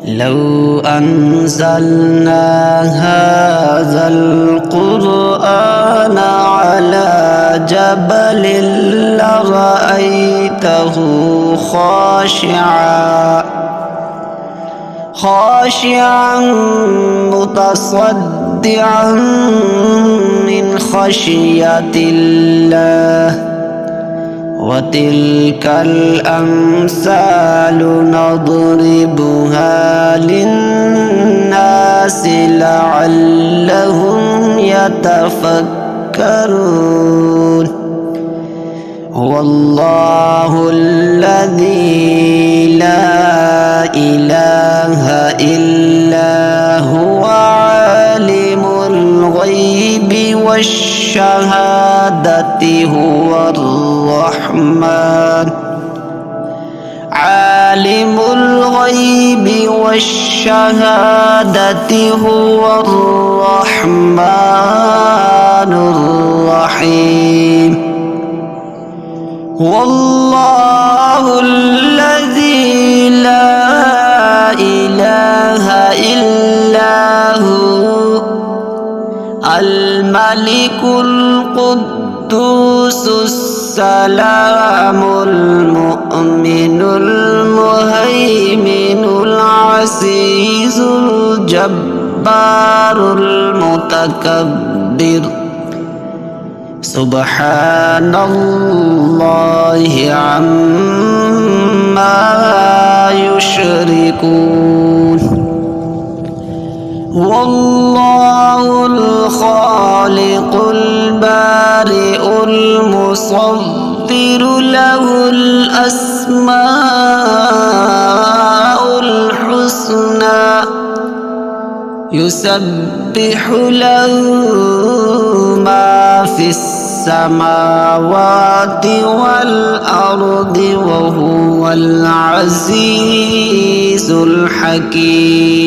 لو أنزلنا هذا القرآن على جبل لرأيته خاشعا متصدعا من خشية الله. وتلك الأمثال نضربها للناس لعلهم يتفكرون. هو الله الذي لا إله إلا هو عالم الغيب والشهادة هو الرحمن عالم الغيب والشهادة هو الرحمن الرحيم. والله الذي لا إله إلا هو الملك القدوس السلام المؤمن المهيمن العزيز الجبار المتكبر. سبحان الله عما يشركون. والله الخالق البارئ المصور له الأسماء الحسنى يسبح له ما في السماوات والأرض وهو العزيز الحكيم.